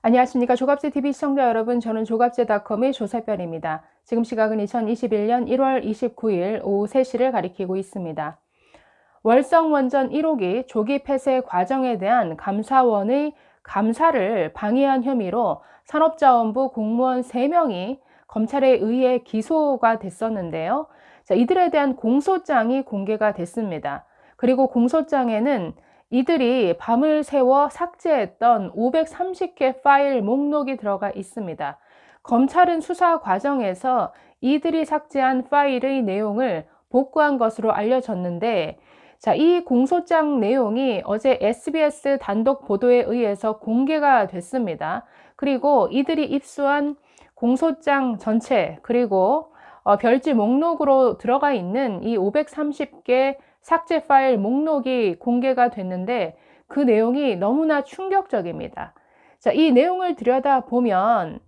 안녕하십니까. 조갑제TV 시청자 여러분, 저는 조갑제닷컴의 조세별입니다. 지금 시각은 2021년 1월 29일 오후 3시를 가리키고 있습니다. 월성원전 1호기 조기 폐쇄 과정에 대한 감사원의 감사를 방해한 혐의로 산업자원부 공무원 3명이 검찰에 의해 기소가 됐었는데요. 이들에 대한 공소장이 공개가 됐습니다. 그리고 공소장에는 이들이 밤을 새워 삭제했던 530개 파일 목록이 들어가 있습니다. 검찰은 수사 과정에서 이들이 삭제한 파일의 내용을 복구한 것으로 알려졌는데, 이 공소장 내용이 어제 SBS 단독 보도에 의해서 공개가 됐습니다. 그리고 이들이 입수한 공소장 전체, 그리고 별지 목록으로 들어가 있는 이 530개 삭제 파일 목록이 공개가 됐는데 그 내용이 너무나 충격적입니다. 이 내용을 들여다보면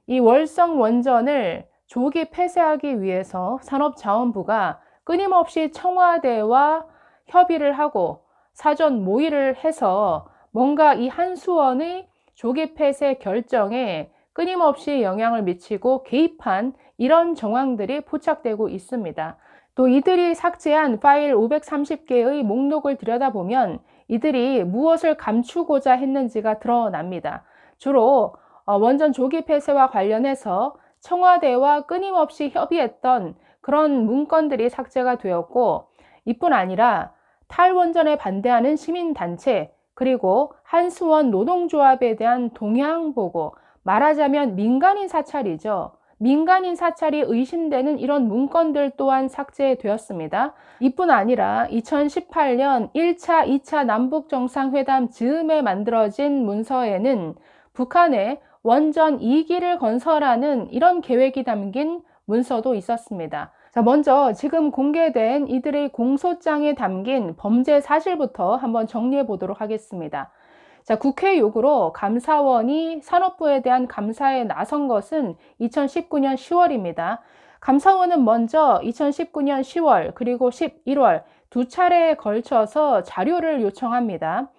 이 월성 원전을 조기 폐쇄하기 위해서 산업자원부가 끊임없이 청와대와 협의를 하고 사전 모의를 해서 뭔가 이 한수원의 조기 폐쇄 결정에 끊임없이 영향을 미치고 개입한 이런 정황들이 포착되고 있습니다. 또 이들이 삭제한 파일 530개의 목록을 들여다보면 이들이 무엇을 감추고자 했는지가 드러납니다. 주로 원전 조기 폐쇄와 관련해서 청와대와 끊임없이 협의했던 그런 문건들이 삭제가 되었고, 이뿐 아니라 탈원전에 반대하는 시민단체, 그리고 한수원 노동조합에 대한 동향보고, 말하자면 민간인 사찰이죠. 민간인 사찰이 의심되는 이런 문건들 또한 삭제되었습니다. 이뿐 아니라 2018년 1차, 2차 남북정상회담 즈음에 만들어진 문서에는 북한의 원전 2기를 건설하는 이런 계획이 담긴 문서도 있었습니다. 먼저 지금 공개된 이들의 공소장에 담긴 범죄 사실부터 한번 정리해 보도록 하겠습니다. 국회 요구로 감사원이 산업부에 대한 감사에 나선 것은 2019년 10월입니다. 감사원은 먼저 2019년 10월 그리고 11월 두 차례에 걸쳐서 자료를 요청합니다.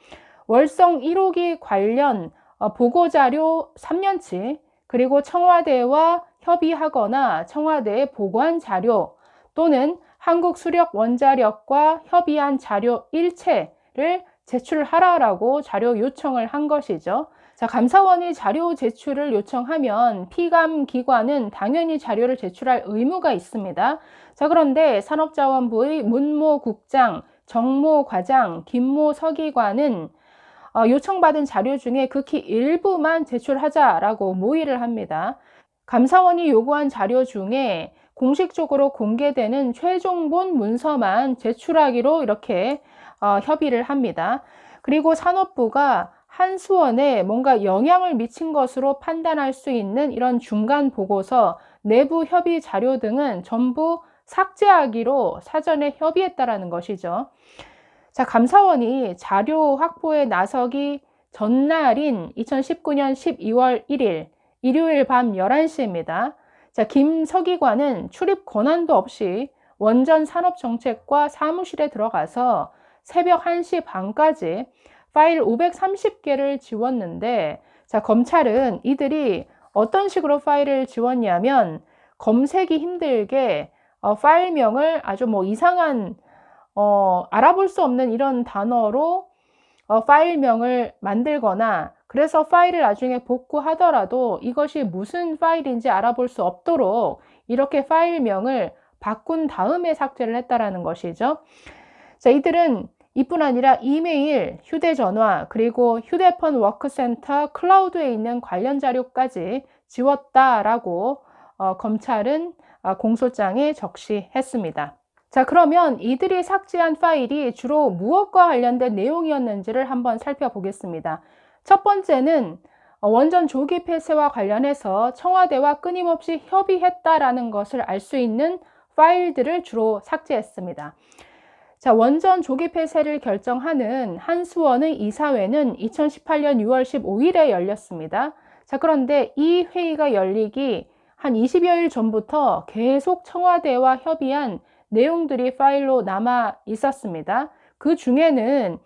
월성 1호기 관련 보고자료 3년치, 그리고 청와대와 협의하거나 청와대에 보고한 자료 또는 한국수력원자력과 협의한 자료 일체를 제출하라라고 자료 요청을 한 것이죠. 감사원이 자료 제출을 요청하면 피감 기관은 당연히 자료를 제출할 의무가 있습니다. 그런데 산업자원부의 문모 국장, 정모 과장, 김모 서기관은 요청받은 자료 중에 극히 일부만 제출하자라고 모의를 합니다. 감사원이 요구한 자료 중에 공식적으로 공개되는 최종본 문서만 제출하기로 이렇게 협의를 합니다. 그리고 산업부가 한수원에 뭔가 영향을 미친 것으로 판단할 수 있는 이런 중간 보고서, 내부 협의 자료 등은 전부 삭제하기로 사전에 협의했다라는 것이죠. 감사원이 자료 확보에 나서기 전날인 2019년 12월 1일 일요일 밤 11시입니다. 김 서기관은 출입 권한도 없이 원전 산업정책과 사무실에 들어가서 새벽 1시 반까지 파일 530개를 지웠는데, 검찰은 이들이 어떤 식으로 파일을 지웠냐면 검색이 힘들게 파일명을 아주 이상한 알아볼 수 없는 이런 단어로 파일명을 만들거나, 그래서 파일을 나중에 복구하더라도 이것이 무슨 파일인지 알아볼 수 없도록 이렇게 파일명을 바꾼 다음에 삭제를 했다라는 것이죠. 이들은 이뿐 아니라 이메일, 휴대전화, 그리고 휴대폰 워크센터 클라우드에 있는 관련 자료까지 지웠다라고 검찰은 공소장에 적시했습니다. 그러면 이들이 삭제한 파일이 주로 무엇과 관련된 내용이었는지를 한번 살펴보겠습니다. 첫 번째는 원전 조기 폐쇄와 관련해서 청와대와 끊임없이 협의했다라는 것을 알 수 있는 파일들을 주로 삭제했습니다. 원전 조기 폐쇄를 결정하는 한수원의 이사회는 2018년 6월 15일에 열렸습니다. 그런데 이 회의가 열리기 한 20여일 전부터 계속 청와대와 협의한 내용들이 파일로 남아 있었습니다. 그 중에는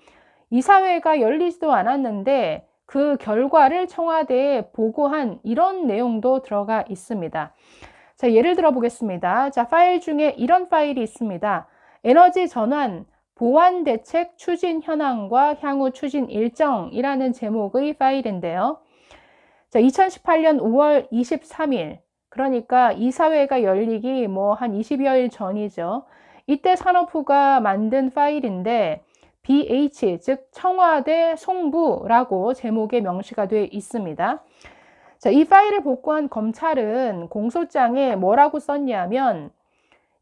이사회가 열리지도 않았는데 그 결과를 청와대에 보고한 이런 내용도 들어가 있습니다. 자, 예를 들어 보겠습니다. 자, 파일 중에 이런 파일이 있습니다. 에너지 전환, 보완 대책 추진 현황과 향후 추진 일정이라는 제목의 파일인데요. 자, 2018년 5월 23일, 그러니까 이사회가 열리기 한 20여일 전이죠. 이때 산업부가 만든 파일인데 BH, 즉 청와대 송부라고 제목에 명시가 되어 있습니다. 자, 이 파일을 복구한 검찰은 공소장에 뭐라고 썼냐면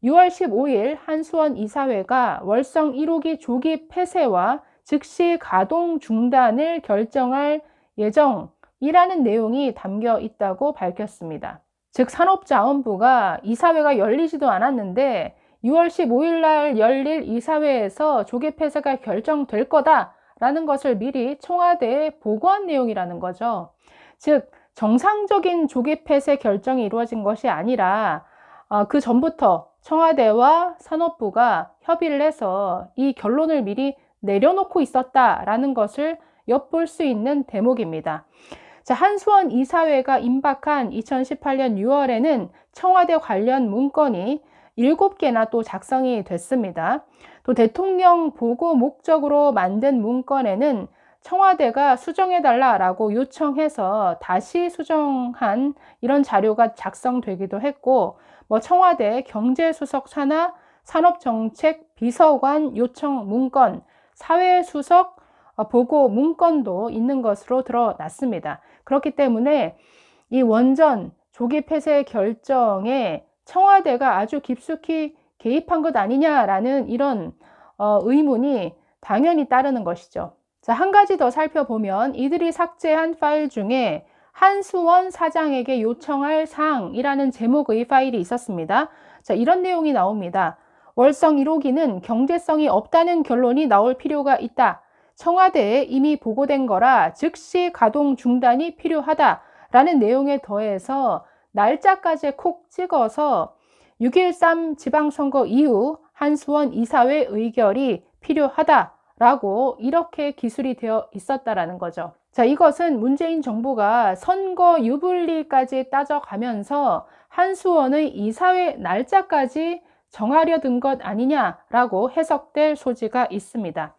6월 15일 한수원 이사회가 월성 1호기 조기 폐쇄와 즉시 가동 중단을 결정할 예정이라는 내용이 담겨 있다고 밝혔습니다. 즉 산업자원부가 이사회가 열리지도 않았는데 6월 15일 날 열릴 이사회에서 조기 폐쇄가 결정될 거다라는 것을 미리 청와대에 보고한 내용이라는 거죠. 즉 정상적인 조기 폐쇄 결정이 이루어진 것이 아니라 그 전부터 청와대와 산업부가 협의를 해서 이 결론을 미리 내려놓고 있었다라는 것을 엿볼 수 있는 대목입니다. 자, 한수원 이사회가 임박한 2018년 6월에는 청와대 관련 문건이 7개나 또 작성이 됐습니다. 또 대통령 보고 목적으로 만든 문건에는 청와대가 수정해달라라고 요청해서 다시 수정한 이런 자료가 작성되기도 했고, 청와대 경제수석 산하 산업정책 비서관 요청 문건, 사회수석 보고 문건도 있는 것으로 드러났습니다. 그렇기 때문에 이 원전 조기 폐쇄 결정에 청와대가 아주 깊숙이 개입한 것 아니냐라는 이런 의문이 당연히 따르는 것이죠. 자, 한 가지 더 살펴보면 이들이 삭제한 파일 중에 한수원 사장에게 요청할 사항이라는 제목의 파일이 있었습니다. 자, 이런 내용이 나옵니다. 월성 1호기는 경제성이 없다는 결론이 나올 필요가 있다. 청와대에 이미 보고된 거라 즉시 가동 중단이 필요하다라는 내용에 더해서 날짜까지 콕 찍어서 6.13 지방선거 이후 한수원 이사회 의결이 필요하다라고 이렇게 기술이 되어 있었다라는 거죠. 자, 이것은 문재인 정부가 선거 유불리까지 따져가면서 한수원의 이사회 날짜까지 정하려 든 것 아니냐라고 해석될 소지가 있습니다.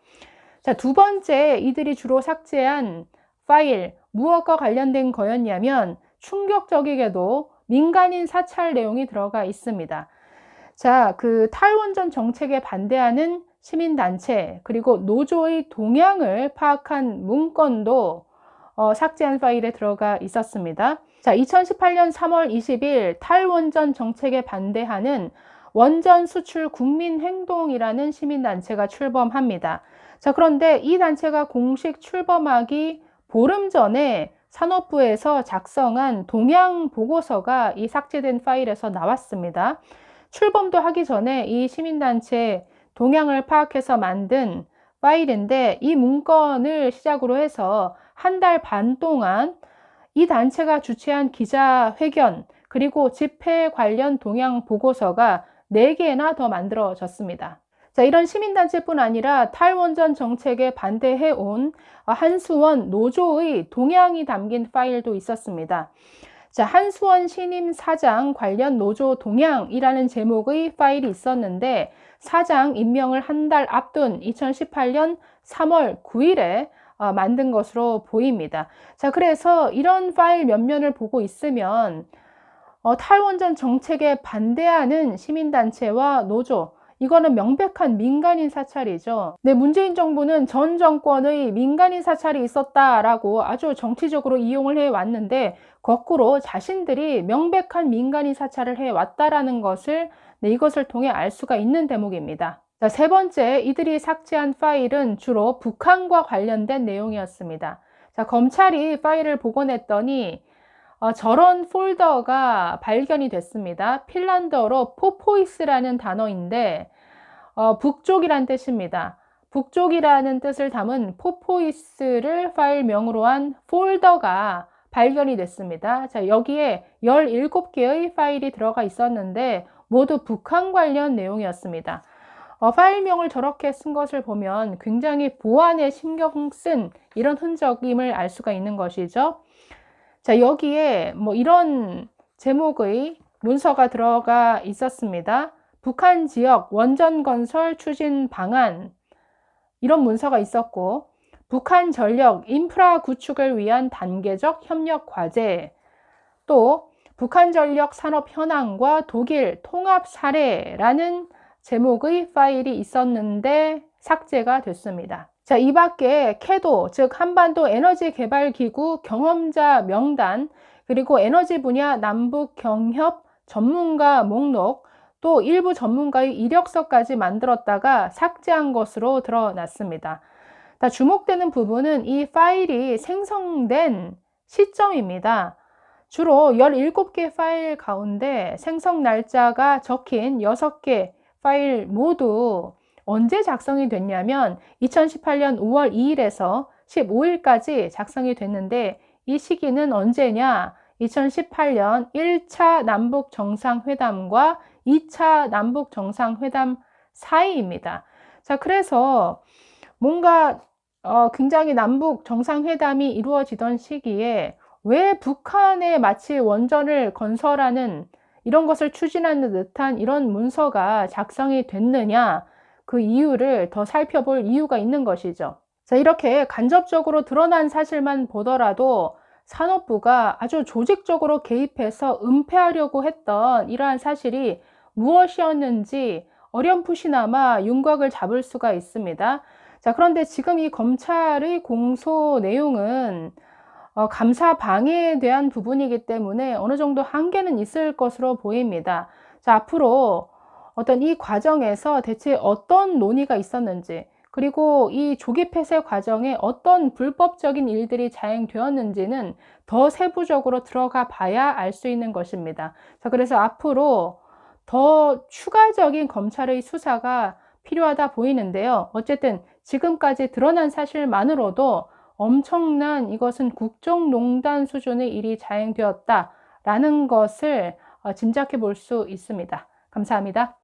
자, 두 번째 이들이 주로 삭제한 파일, 무엇과 관련된 거였냐면 충격적이게도 민간인 사찰 내용이 들어가 있습니다. 자, 그 탈원전 정책에 반대하는 시민단체 그리고 노조의 동향을 파악한 문건도 삭제한 파일에 들어가 있었습니다. 자, 2018년 3월 20일 탈원전 정책에 반대하는 원전 수출 국민행동이라는 시민단체가 출범합니다. 자, 그런데 이 단체가 공식 출범하기 보름 전에 산업부에서 작성한 동향 보고서가 이 삭제된 파일에서 나왔습니다. 출범도 하기 전에 이 시민단체 동향을 파악해서 만든 파일인데 이 문건을 시작으로 해서 한 달 반 동안 이 단체가 주최한 기자회견 그리고 집회 관련 동향 보고서가 4개나 더 만들어졌습니다. 자, 이런 시민단체뿐 아니라 탈원전 정책에 반대해온 한수원 노조의 동향이 담긴 파일도 있었습니다. 자, 한수원 신임 사장 관련 노조 동향이라는 제목의 파일이 있었는데 사장 임명을 한 달 앞둔 2018년 3월 9일에 만든 것으로 보입니다. 자, 그래서 이런 파일 몇 면을 보고 있으면 탈원전 정책에 반대하는 시민단체와 노조, 이거는 명백한 민간인 사찰이죠. 네, 문재인 정부는 전 정권의 민간인 사찰이 있었다라고 아주 정치적으로 이용을 해왔는데 거꾸로 자신들이 명백한 민간인 사찰을 해왔다라는 것을 이것을 통해 알 수가 있는 대목입니다. 자, 세 번째, 이들이 삭제한 파일은 주로 북한과 관련된 내용이었습니다. 자, 검찰이 파일을 복원했더니 저런 폴더가 발견이 됐습니다. 핀란드어로 포포이스라는 단어인데 북쪽이란 뜻입니다. 북쪽이라는 뜻을 담은 포포이스를 파일명으로 한 폴더가 발견이 됐습니다. 자, 여기에 17개의 파일이 들어가 있었는데 모두 북한 관련 내용이었습니다. 파일명을 저렇게 쓴 것을 보면 굉장히 보안에 신경 쓴 이런 흔적임을 알 수가 있는 것이죠. 자, 여기에 뭐 이런 제목의 문서가 들어가 있었습니다. 북한 지역 원전 건설 추진 방안, 이런 문서가 있었고, 북한 전력 인프라 구축을 위한 단계적 협력 과제, 또 북한 전력 산업 현황과 독일 통합 사례라는 제목의 파일이 있었는데 삭제가 됐습니다. 자, 이 밖에 캐도, 즉 한반도 에너지 개발 기구 경험자 명단, 그리고 에너지 분야 남북 경협 전문가 목록, 또 일부 전문가의 이력서까지 만들었다가 삭제한 것으로 드러났습니다. 주목되는 부분은 이 파일이 생성된 시점입니다. 주로 17개 파일 가운데 생성 날짜가 적힌 6개 파일 모두 언제 작성이 됐냐면 2018년 5월 2일에서 15일까지 작성이 됐는데, 이 시기는 언제냐? 2018년 1차 남북 정상회담과 2차 남북 정상회담 사이입니다. 자, 그래서 뭔가 굉장히 남북 정상회담이 이루어지던 시기에 왜 북한에 마치 원전을 건설하는 이런 것을 추진하는 듯한 이런 문서가 작성이 됐느냐, 그 이유를 더 살펴볼 이유가 있는 것이죠. 자, 이렇게 간접적으로 드러난 사실만 보더라도 산업부가 아주 조직적으로 개입해서 은폐하려고 했던 이러한 사실이 무엇이었는지 어렴풋이나마 윤곽을 잡을 수가 있습니다. 자, 그런데 지금 이 검찰의 공소 내용은 감사 방해에 대한 부분이기 때문에 어느 정도 한계는 있을 것으로 보입니다. 자, 앞으로 어떤 이 과정에서 대체 어떤 논의가 있었는지, 그리고 이 조기 폐쇄 과정에 어떤 불법적인 일들이 자행되었는지는 더 세부적으로 들어가 봐야 알 수 있는 것입니다. 자, 그래서 앞으로 더 추가적인 검찰의 수사가 필요하다 보이는데요. 어쨌든 지금까지 드러난 사실만으로도 엄청난, 이것은 국정농단 수준의 일이 자행되었다라는 것을 짐작해 볼 수 있습니다. 감사합니다.